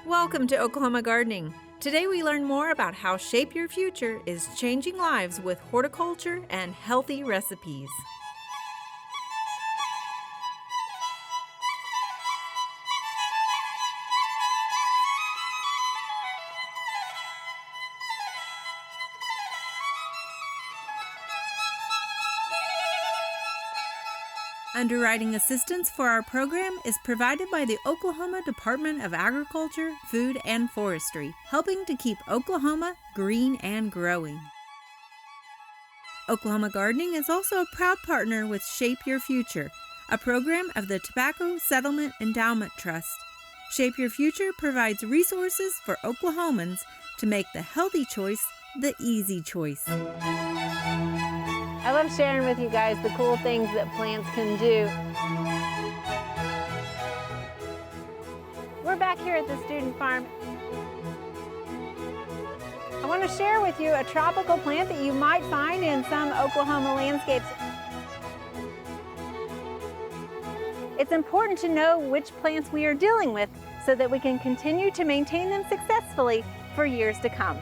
Welcome to Oklahoma Gardening. Today we learn more about how Shape Your Future is changing lives with horticulture and healthy recipes. Underwriting assistance for our program is provided by the Oklahoma Department of Agriculture, Food, and Forestry, helping to keep Oklahoma green and growing. Oklahoma Gardening is also a proud partner with Shape Your Future, a program of the Tobacco Settlement Endowment Trust. Shape Your Future provides resources for Oklahomans to make the healthy choice the easy choice. I love sharing with you guys the cool things that plants can do. We're back here at the student farm. I want to share with you a tropical plant that you might find in some Oklahoma landscapes. It's important to know which plants we are dealing with so that we can continue to maintain them successfully for years to come.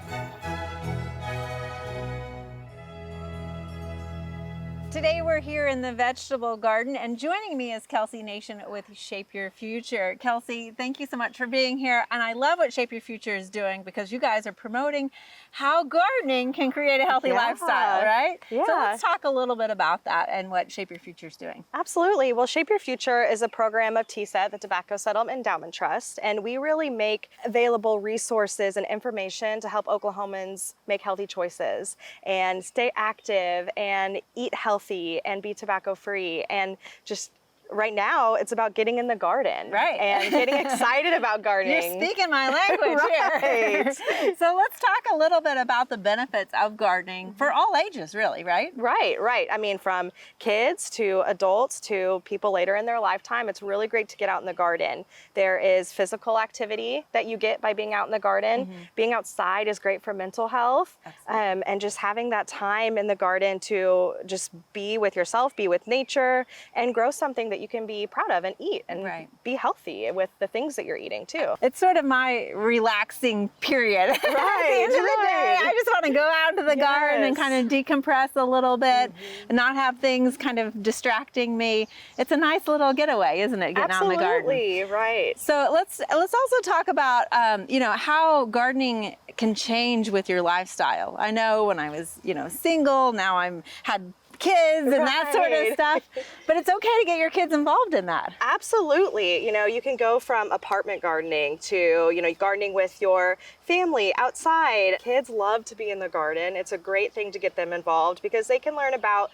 Today we're here in the vegetable garden, and joining me is Kelsey Nation with Shape Your Future. Kelsey, thank you so much for being here, and I love what Shape Your Future is doing because you guys are promoting how gardening can create a healthy lifestyle, right? Yeah. So let's talk a little bit about that and what Shape Your Future is doing. Absolutely. Well, Shape Your Future is a program of TSET, the Tobacco Settlement Endowment Trust, and we really make available resources and information to help Oklahomans make healthy choices and stay active and eat healthy and be tobacco free, and just right now it's about getting in the garden, right, and getting excited about gardening. You're speaking my language here. So let's talk a little bit about the benefits of gardening for all ages, really, right? Right. I mean, from kids to adults to people later in their lifetime, it's really great to get out in the garden. There is physical activity that you get by being out in the garden. Being outside is great for mental health, and just having that time in the garden to just be with yourself, be with nature, and grow something that you can be proud of and eat and be healthy with the things that you're eating too. It's sort of my relaxing period. Right. At the end of the day, I just want to go out to the garden and kind of decompress a little bit and not have things kind of distracting me. It's a nice little getaway, isn't it? Getting out in the garden. Absolutely, right. So let's also talk about how gardening can change with your lifestyle. I know when I was single, now had kids and that sort of stuff, but it's okay to get your kids involved in that. Absolutely. You can go from apartment gardening to, gardening with your family outside. Kids love to be in the garden. It's a great thing to get them involved because they can learn about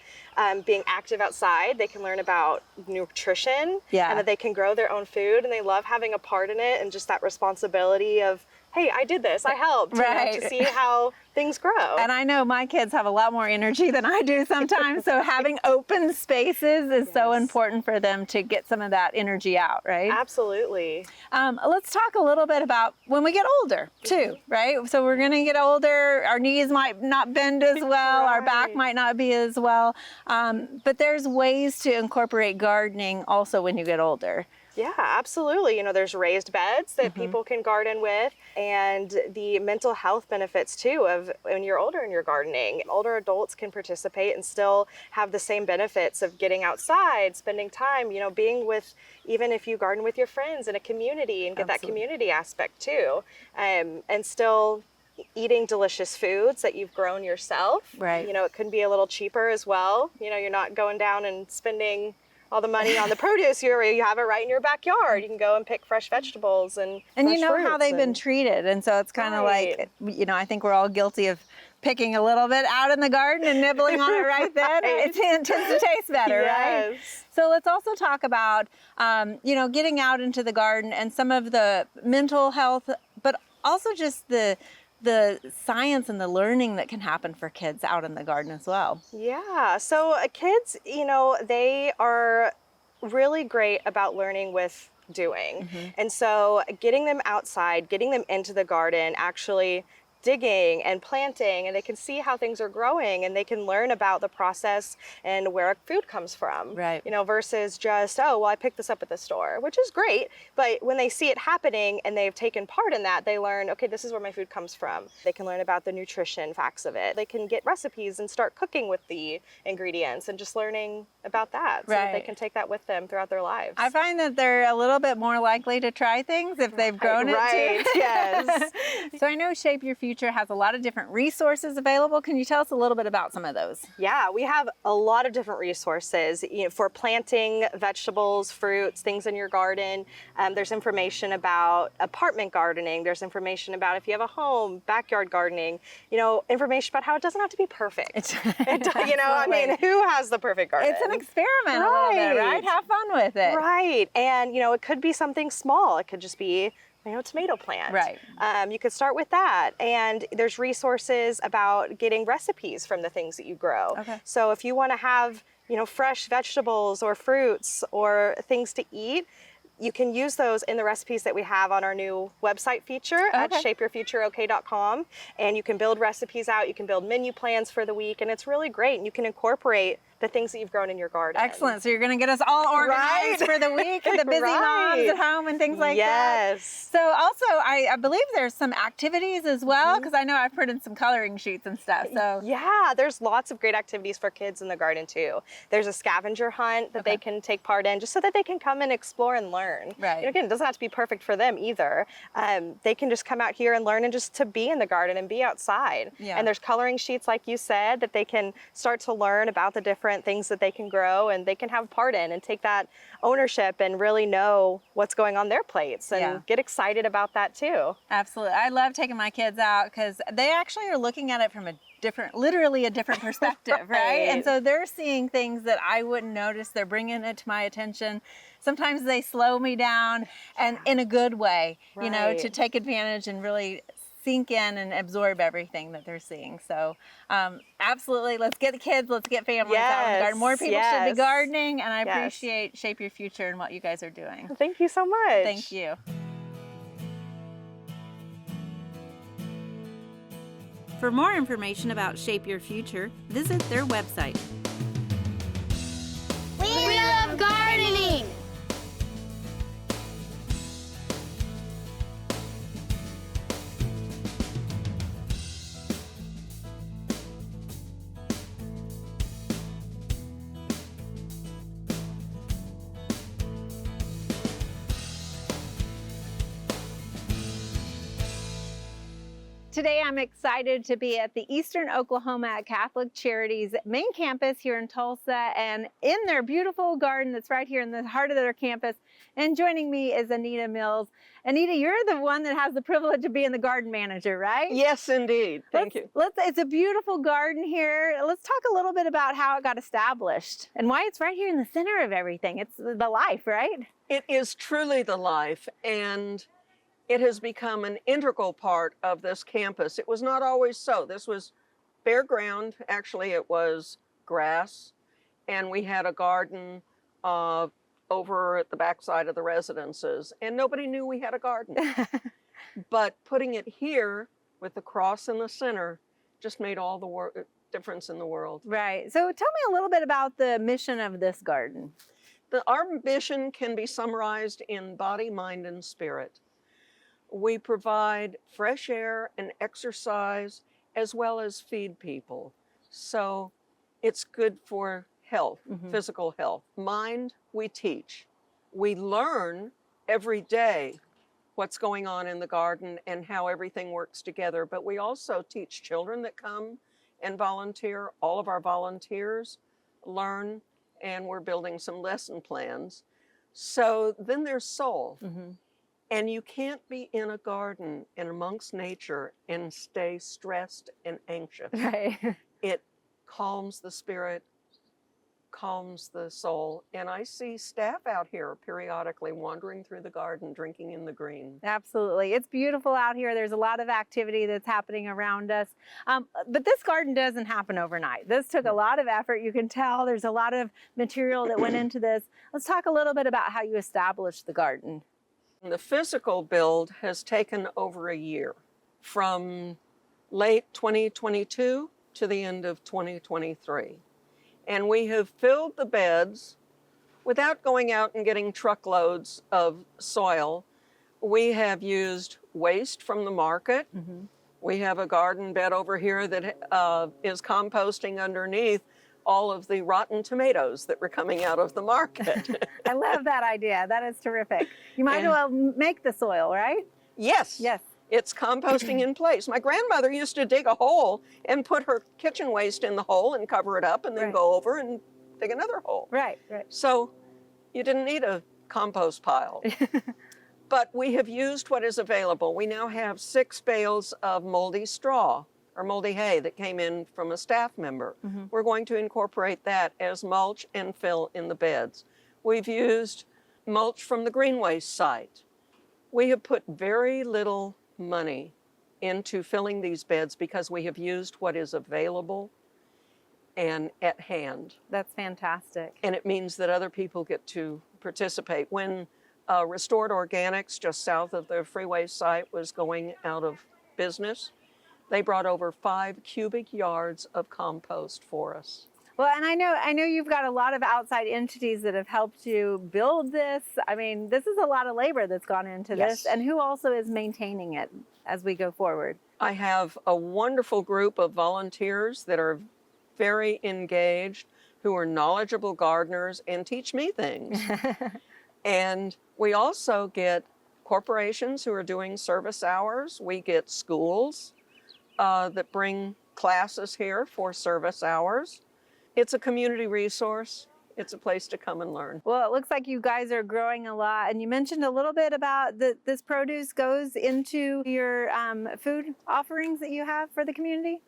being active outside. They can learn about nutrition and that they can grow their own food, and they love having a part in it and just that responsibility of, hey, I did this, I helped, to see how things grow. And I know my kids have a lot more energy than I do sometimes, so having open spaces is so important for them to get some of that energy out, right? Absolutely. Let's talk a little bit about when we get older too, right? So we're gonna get older, our knees might not bend as well, our back might not be as well, but there's ways to incorporate gardening also when you get older. Yeah, absolutely. There's raised beds that people can garden with, and the mental health benefits too of when you're older and you're gardening. Older adults can participate and still have the same benefits of getting outside, spending time, being with, even if you garden with your friends in a community and get that community aspect too, and still eating delicious foods that you've grown yourself. Right. It can be a little cheaper as well. You're not going down and spending all the money on the produce. You have it right in your backyard. You can go and pick fresh vegetables and you know how they've been treated, and so it's kind of like, I think we're all guilty of picking a little bit out in the garden and nibbling on it right then. It tends to taste better, right? So let's also talk about getting out into the garden and some of the mental health, but also just the science and the learning that can happen for kids out in the garden as well. Yeah, so kids, they are really great about learning with doing. And so getting them outside, getting them into the garden actually digging and planting, and they can see how things are growing, and they can learn about the process and where food comes from. Right. You know, versus just, oh, well, I picked this up at the store, which is great. But when they see it happening and they've taken part in that, they learn, okay, this is where my food comes from. They can learn about the nutrition facts of it. They can get recipes and start cooking with the ingredients and just learning about that so that they can take that with them throughout their lives. I find that they're a little bit more likely to try things if they've grown it too. Yes. So I know Shape Your Future has a lot of different resources available. Can you tell us a little bit about some of those? Yeah, we have a lot of different resources, you know, for planting vegetables, fruits, things in your garden. There's information about apartment gardening. There's information about if you have a home, backyard gardening, you know, information about how it doesn't have to be perfect. You know, I mean, who has the perfect garden? It's an experiment a little bit, right? Have fun with it. Right. And, you know, it could be something small. It could just be, you know, a tomato plant. Right. You could start with that. And there's resources about getting recipes from the things that you grow. Okay. So if you want to have, you know, fresh vegetables or fruits or things to eat, you can use those in the recipes that we have on our new website feature at shapeyourfutureok.com. And you can build recipes out, you can build menu plans for the week, and it's really great. And you can incorporate the things that you've grown in your garden. Excellent. So you're going to get us all organized for the week, the busy moms at home and things like that. Yes. So also, I believe there's some activities as well, because I know I've put in some coloring sheets and stuff. So yeah, there's lots of great activities for kids in the garden too. There's a scavenger hunt that they can take part in, just so that they can come and explore and learn. Right. You know, again, it doesn't have to be perfect for them either. They can just come out here and learn and just to be in the garden and be outside. Yeah. And there's coloring sheets, like you said, that they can start to learn about the different things that they can grow and they can have part in and take that ownership and really know what's going on their plates and get excited about that too. Absolutely. I love taking my kids out because they actually are looking at it from a literally a different perspective, right? And so they're seeing things that I wouldn't notice. They're bringing it to my attention. Sometimes they slow me down, and in a good way, you know, to take advantage and really sink in and absorb everything that they're seeing. So absolutely, let's get the kids, let's get families out in the garden. More people should be gardening, and I appreciate Shape Your Future and what you guys are doing. Thank you so much. Thank you. For more information about Shape Your Future, visit their website. We love gardening! Today I'm excited to be at the Eastern Oklahoma Catholic Charities main campus here in Tulsa, and in their beautiful garden that's right here in the heart of their campus. And joining me is Anita Mills. Anita, you're the one that has the privilege of being the garden manager, right? Yes, indeed. Thank you. It's a beautiful garden here. Let's talk a little bit about how it got established and why it's right here in the center of everything. It's the life, right? It is truly the life, and it has become an integral part of this campus. It was not always so. This was bare ground. Actually, it was grass, and we had a garden over at the backside of the residences, and nobody knew we had a garden. But putting it here with the cross in the center just made all the difference in the world. Right. So tell me a little bit about the mission of this garden. Our mission can be summarized in body, mind, and spirit. We provide fresh air and exercise as well as feed people. So it's good for health, physical health. Mind, we teach. We learn every day what's going on in the garden and how everything works together. But we also teach children that come and volunteer. All of our volunteers learn, and we're building some lesson plans. So then there's soul. And you can't be in a garden and amongst nature and stay stressed and anxious. Right. It calms the spirit, calms the soul. And I see staff out here periodically wandering through the garden, drinking in the green. Absolutely. It's beautiful out here. There's a lot of activity that's happening around us. But this garden doesn't happen overnight. This took a lot of effort. You can tell there's a lot of material that went into this. Let's talk a little bit about how you established the garden. The physical build has taken over a year, from late 2022 to the end of 2023. And we have filled the beds without going out and getting truckloads of soil. We have used waste from the market. We have a garden bed over here that is composting underneath all of the rotten tomatoes that were coming out of the market. I love that idea. That is terrific. You might as well make the soil, right? Yes. Yes. It's composting in place. My grandmother used to dig a hole and put her kitchen waste in the hole and cover it up and then go over and dig another hole. Right, right. So you didn't need a compost pile. But we have used what is available. We now have 6 bales of moldy straw or moldy hay that came in from a staff member. We're going to incorporate that as mulch and fill in the beds. We've used mulch from the green waste site. We have put very little money into filling these beds because we have used what is available and at hand. That's fantastic. And it means that other people get to participate. When Restored Organics, just south of the freeway site, was going out of business, they brought over 5 cubic yards of compost for us. Well, and I know you've got a lot of outside entities that have helped you build this. I mean, this is a lot of labor that's gone into this. And who also is maintaining it as we go forward? I have a wonderful group of volunteers that are very engaged, who are knowledgeable gardeners and teach me things. And we also get corporations who are doing service hours. We get schools that bring classes here for service hours. It's a community resource. It's a place to come and learn. Well, it looks like you guys are growing a lot. And you mentioned a little bit about this produce goes into your food offerings that you have for the community?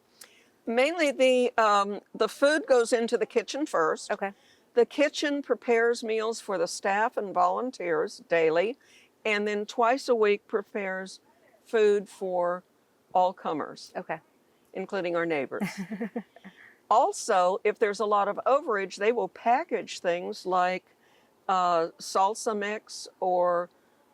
Mainly the food goes into the kitchen first. Okay. The kitchen prepares meals for the staff and volunteers daily, and then twice a week prepares food for all comers. Okay. Including our neighbors. Also, if there's a lot of overage, they will package things like salsa mix or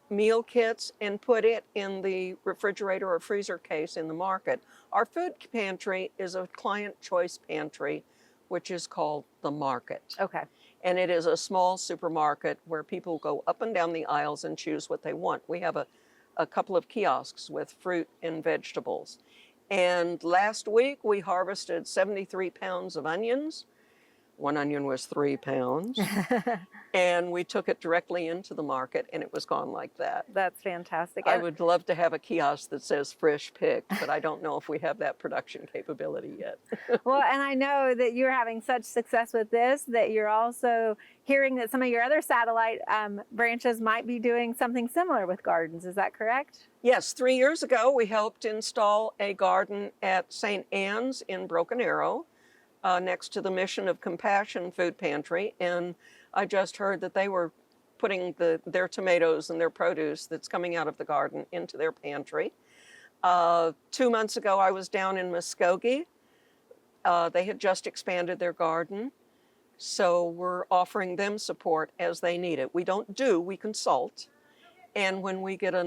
meal kits and put it in the refrigerator or freezer case in the market. Our food pantry is a client choice pantry, which is called the Market. Okay. And it is a small supermarket where people go up and down the aisles and choose what they want. We have a couple of kiosks with fruit and vegetables. And last week we harvested 73 pounds of onions. One onion was 3 pounds. And we took it directly into the market and it was gone like that. That's fantastic. I would love to have a kiosk that says fresh pick, but I don't know if we have that production capability yet. Well, and I know that you're having such success with this that you're also hearing that some of your other satellite branches might be doing something similar with gardens. Is that correct? Yes, 3 years ago we helped install a garden at St. Anne's in Broken Arrow, next to the Mission of Compassion food pantry, and I just heard that they were putting their tomatoes and their produce that's coming out of the garden into their pantry. 2 months ago I was down in Muskogee. They had just expanded their garden, so we're offering them support as they need it. We don't do, we consult, and when we get a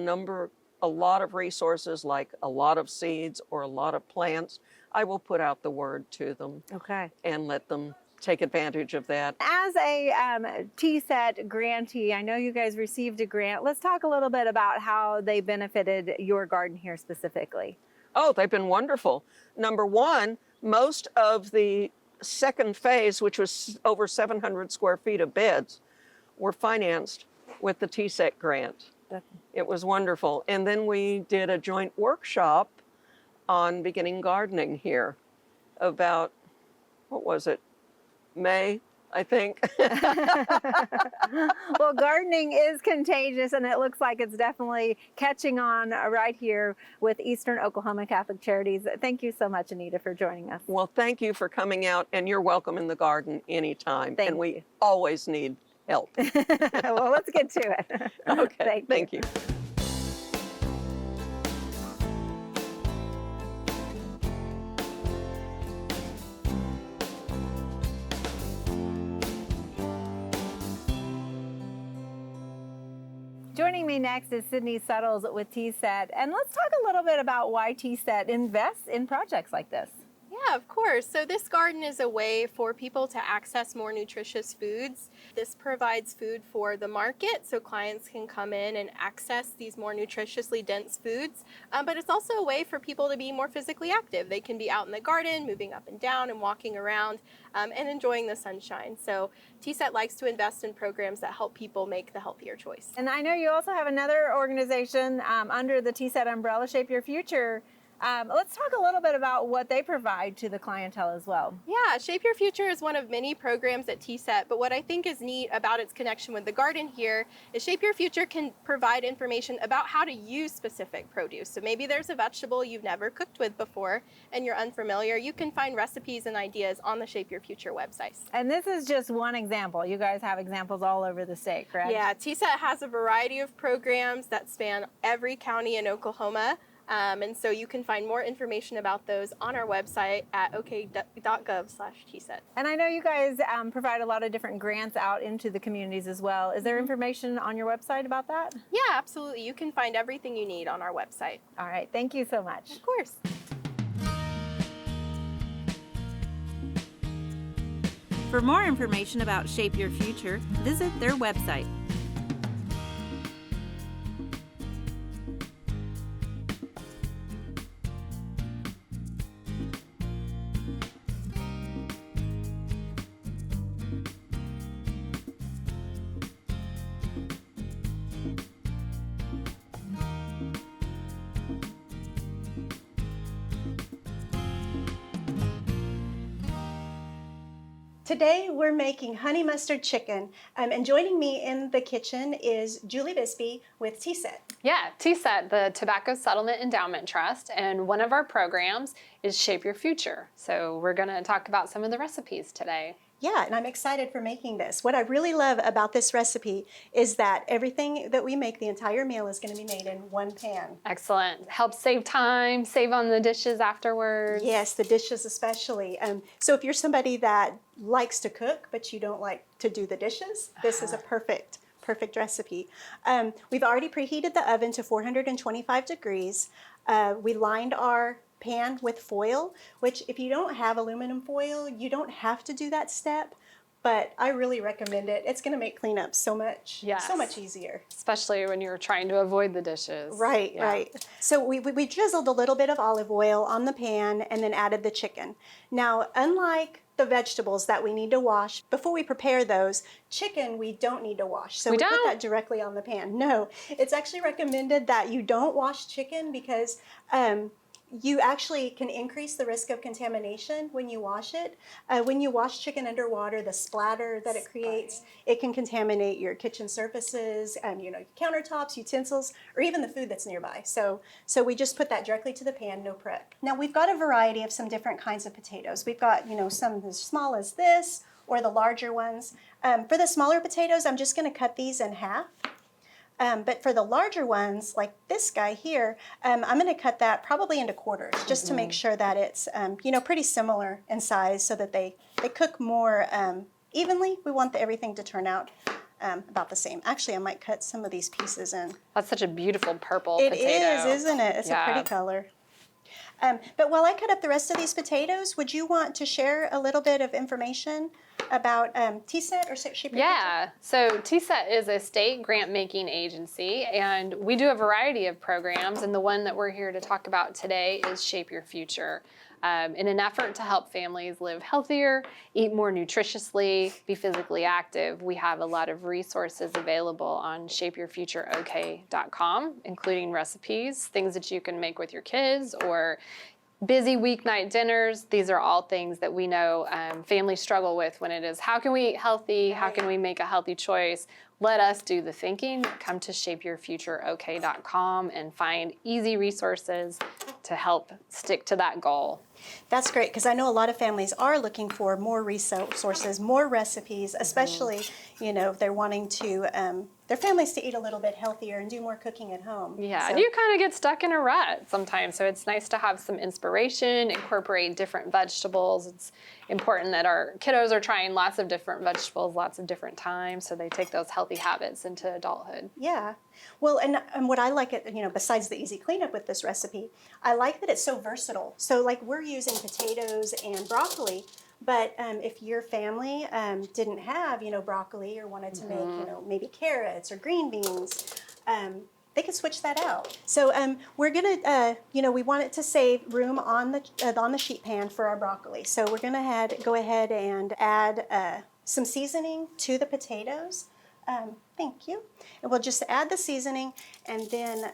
lot of resources like a lot of seeds or a lot of plants, I will put out the word to them. Okay. And let them take advantage of that. As a TSET grantee, I know you guys received a grant. Let's talk a little bit about how they benefited your garden here specifically. Oh, they've been wonderful. Number one, most of the second phase, which was over 700 square feet of beds, were financed with the TSET grant. It was wonderful. And then we did a joint workshop on beginning gardening here about, what was it, May, I think. Well, gardening is contagious, and it looks like it's definitely catching on right here with Eastern Oklahoma Catholic Charities. Thank you so much, Anita, for joining us. Well, thank you for coming out, and you're welcome in the garden anytime. And we always need help. Well, let's get to it. Okay, thank you. Joining me next is Sidney Suttles with TSET. And let's talk a little bit about why TSET invests in projects like this. Yeah, of course. So this garden is a way for people to access more nutritious foods. This provides food for the market, so clients can come in and access these more nutritiously dense foods. But it's also a way for people to be more physically active. They can be out in the garden, moving up and down and walking around and enjoying the sunshine. So TSET likes to invest in programs that help people make the healthier choice. And I know you also have another organization under the TSET umbrella, Shape Your Future. Let's talk a little bit about what they provide to the clientele as well. Yeah, Shape Your Future is one of many programs at TSET, but what I think is neat about its connection with the garden here is Shape Your Future can provide information about how to use specific produce. So maybe there's a vegetable you've never cooked with before and you're unfamiliar. You can find recipes and ideas on the Shape Your Future website. And this is just one example. You guys have examples all over the state, correct? Yeah, TSET has a variety of programs that span every county in Oklahoma. And so you can find more information about those on our website at ok.gov/TSET. And I know you guys provide a lot of different grants out into the communities as well. Is there information on your website about that? Yeah, absolutely. You can find everything you need on our website. All right. Thank you so much. Of course. For more information about Shape Your Future, visit their website. Today we're making honey mustard chicken, and joining me in the kitchen is Julie Bisbee with TSET. Yeah, TSET, the Tobacco Settlement Endowment Trust, and one of our programs is Shape Your Future. So we're going to talk about some of the recipes today. Yeah, and I'm excited for making this. What I really love about this recipe is that everything that we make, the entire meal, is going to be made in one pan. Excellent. Helps save time, save on the dishes afterwards. Yes, the dishes especially. So if you're somebody that likes to cook, but you don't like to do the dishes, this is a perfect recipe. We've already preheated the oven to 425 degrees. We lined our pan with foil, which if you don't have aluminum foil, you don't have to do that step, but I really recommend it. It's going to make cleanup so much easier. Especially when you're trying to avoid the dishes. Right, Yeah. right. So we drizzled a little bit of olive oil on the pan and then added the chicken. Now, unlike the vegetables that we need to wash, before we prepare those, chicken we don't need to wash. So we put that directly on the pan. No, it's actually recommended that you don't wash chicken because you actually can increase the risk of contamination when you wash it. When you wash chicken underwater, the splatter that it creates, it can contaminate your kitchen surfaces, your countertops, utensils, or even the food that's nearby. So we just put that directly to the pan, no prep. Now we've got a variety of some different kinds of potatoes. We've got, some as small as this or the larger ones. For the smaller potatoes, I'm just going to cut these in half. But for the larger ones, like this guy here, I'm going to cut that probably into quarters just to make sure that it's, pretty similar in size so that they cook more evenly. We want everything to turn out about the same. Actually, I might cut some of these pieces in. That's such a beautiful purple potato. It is, isn't it? It's a pretty color. But while I cut up the rest of these potatoes, would you want to share a little bit of information about TSET or Shape Your Future? Yeah, so TSET is a state grant-making agency, and we do a variety of programs, and the one that we're here to talk about today is Shape Your Future. In an effort to help families live healthier, eat more nutritiously, be physically active, we have a lot of resources available on shapeyourfutureok.com, including recipes, things that you can make with your kids, or busy weeknight dinners. These are all things that we know families struggle with when it is, how can we eat healthy? How can we make a healthy choice? Let us do the thinking. Come to shapeyourfutureok.com and find easy resources to help stick to that goal. That's great, because I know a lot of families are looking for more resources, more recipes, especially, if they're wanting to, their families to eat a little bit healthier and do more cooking at home. Yeah, So, and you kind of get stuck in a rut sometimes, so it's nice to have some inspiration, incorporate different vegetables. It's important that our kiddos are trying lots of different vegetables, lots of different times, so they take those healthy habits into adulthood. yeah. Well, and what I like besides the easy cleanup with this recipe, I like that it's so versatile. So like we're using potatoes and broccoli, but if your family didn't have, broccoli or wanted to make, maybe carrots or green beans, they could switch that out. So we're gonna, we want it to save room on the sheet pan for our broccoli. So we're gonna go ahead and add some seasoning to the potatoes. Thank you. And we'll just add the seasoning, and then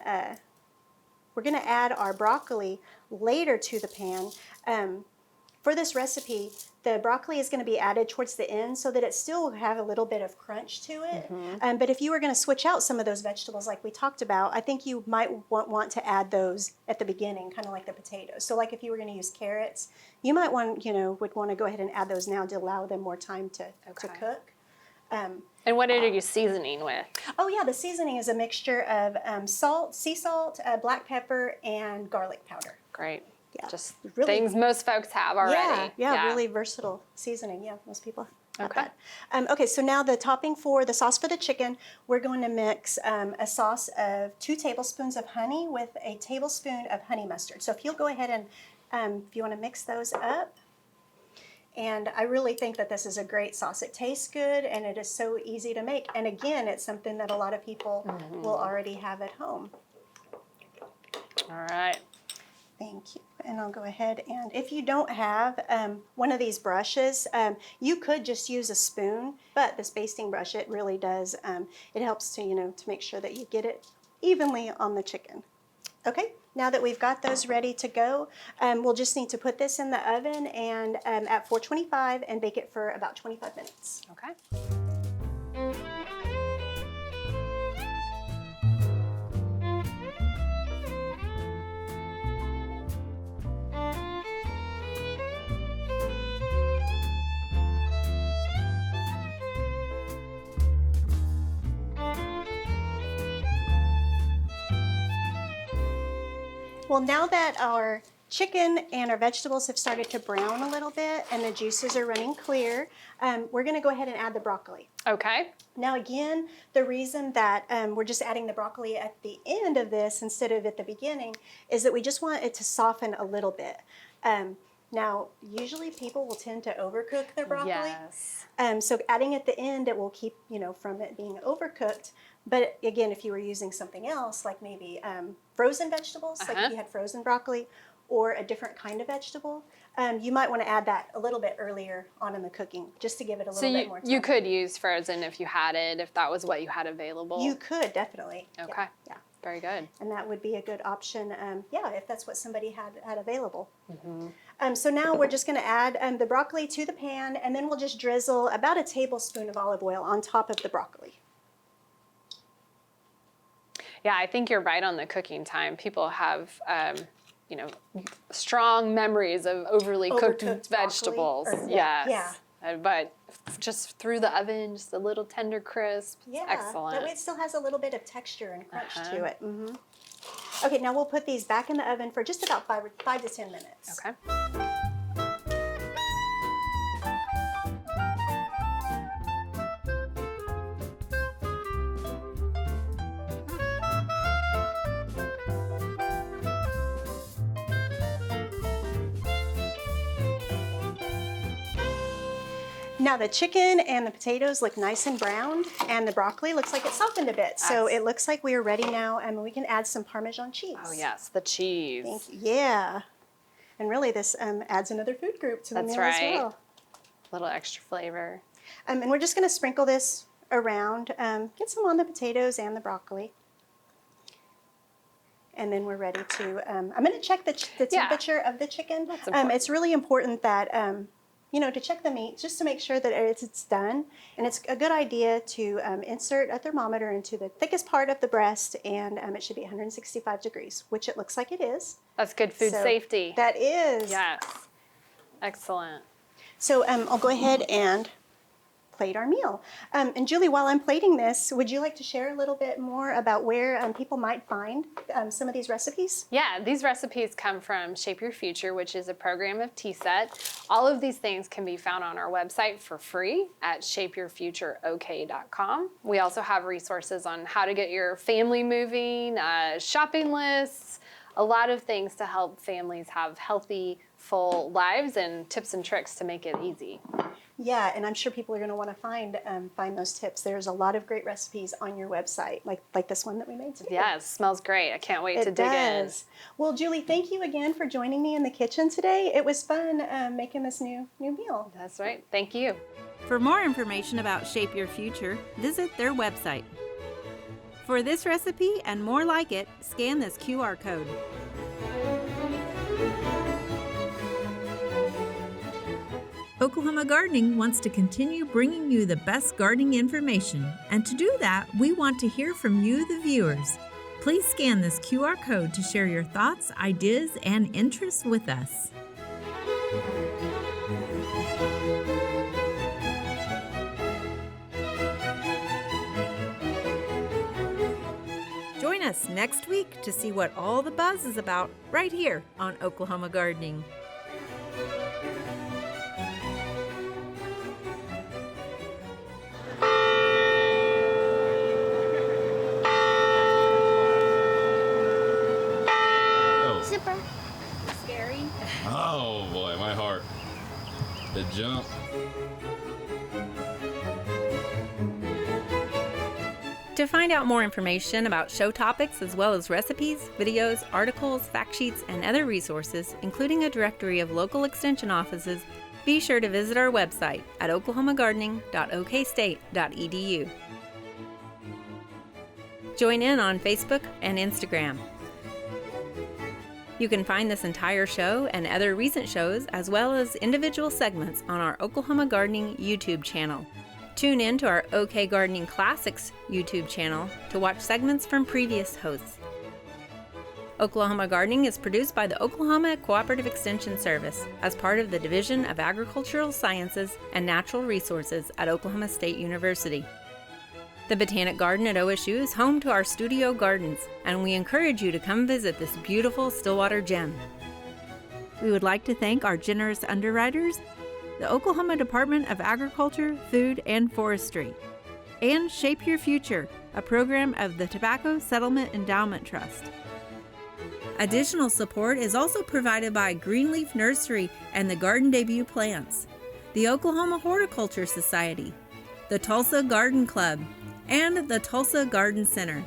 we're going to add our broccoli later to the pan. For this recipe, the broccoli is going to be added towards the end so that it still will have a little bit of crunch to it. But if you were going to switch out some of those vegetables like we talked about, I think you might want to add those at the beginning, kind of like the potatoes. So like if you were going to use carrots, you might would want to go ahead and add those now to allow them more time to cook. And what are you seasoning with? Oh yeah, the seasoning is a mixture of salt, sea salt, black pepper, and garlic powder. Great. Yeah, Just really, things most folks have already. Yeah, really versatile seasoning. Yeah, most people have Okay. that. Okay, so now the topping for the sauce for the chicken, we're going to mix a sauce of 2 tablespoons of honey with a tablespoon of honey mustard. So if you'll go ahead and if you want to mix those up. And I really think that this is a great sauce. It tastes good, and it is so easy to make. And again, it's something that a lot of people will already have at home. All right. Thank you. And I'll go ahead, and if you don't have one of these brushes, you could just use a spoon, but this basting brush, it really does, it helps to, to make sure that you get it evenly on the chicken. Okay, now that we've got those ready to go, we'll just need to put this in the oven and at 425 and bake it for about 25 minutes. Okay. Well, now that our chicken and our vegetables have started to brown a little bit and the juices are running clear, we're going to go ahead and add the broccoli. Okay. Now again, the reason that we're just adding the broccoli at the end of this instead of at the beginning is that we just want it to soften a little bit. Now, usually people will tend to overcook their broccoli. Yes. So adding at the end, it will keep, from it being overcooked. But again, if you were using something else, like maybe frozen vegetables, like if you had frozen broccoli or a different kind of vegetable, you might want to add that a little bit earlier on in the cooking, just to give it a little bit more time. You could use frozen if you had it, if that was what you had available. You could, definitely. Okay. Yeah. Very good. And that would be a good option, if that's what somebody had available. So now we're just going to add the broccoli to the pan, and then we'll just drizzle about a tablespoon of olive oil on top of the broccoli. Yeah, I think you're right on the cooking time. People have, strong memories of overly cooked vegetables. Yes. Yeah. But just through the oven, just a little tender crisp. Yeah. Excellent. That way it still has a little bit of texture and crunch to it. Okay, now we'll put these back in the oven for just about 5 to 10 minutes. Okay. Now the chicken and the potatoes look nice and browned, and the broccoli looks like it softened a bit. So it looks like we are ready now, and we can add some Parmesan cheese. Oh yes, the cheese. Thank you. Yeah. And really this adds another food group to the meal as well. A little extra flavor. And we're just going to sprinkle this around, get some on the potatoes and the broccoli. And then we're ready to, I'm going to check the temperature of the chicken. That's important. It's really important that to check the meat, just to make sure that it's done. And it's a good idea to insert a thermometer into the thickest part of the breast, and it should be 165 degrees, which it looks like it is. That's good food safety. That is. Yes. Excellent. So I'll go ahead and plate our meal. And Julie, while I'm plating this, would you like to share a little bit more about where people might find some of these recipes? Yeah, these recipes come from Shape Your Future, which is a program of TSET. All of these things can be found on our website for free at shapeyourfutureok.com. We also have resources on how to get your family moving, shopping lists, a lot of things to help families have healthy, full lives, and tips and tricks to make it easy. Yeah, and I'm sure people are going to want to find those tips. There's a lot of great recipes on your website, like this one that we made today. Yeah, it smells great. I can't wait to dig in. Well, Julie, thank you again for joining me in the kitchen today. It was fun making this new meal. That's right. Thank you. For more information about Shape Your Future, visit their website. For this recipe and more like it, scan this QR code. Oklahoma Gardening wants to continue bringing you the best gardening information, and to do that, we want to hear from you, the viewers. Please scan this QR code to share your thoughts, ideas, and interests with us. Join us next week to see what all the buzz is about right here on Oklahoma Gardening. Scary. Oh boy, my heart. The jump. To find out more information about show topics as well as recipes, videos, articles, fact sheets, and other resources, including a directory of local extension offices, be sure to visit our website at oklahomagardening.okstate.edu. Join in on Facebook and Instagram. You can find this entire show and other recent shows, as well as individual segments, on our Oklahoma Gardening YouTube channel. Tune in to our OK Gardening Classics YouTube channel to watch segments from previous hosts. Oklahoma Gardening is produced by the Oklahoma Cooperative Extension Service as part of the Division of Agricultural Sciences and Natural Resources at Oklahoma State University. The Botanic Garden at OSU is home to our studio gardens, and we encourage you to come visit this beautiful Stillwater gem. We would like to thank our generous underwriters, the Oklahoma Department of Agriculture, Food, and Forestry, and Shape Your Future, a program of the Tobacco Settlement Endowment Trust. Additional support is also provided by Greenleaf Nursery and the Garden Debut Plants, the Oklahoma Horticulture Society, the Tulsa Garden Club, and the Tulsa Garden Center.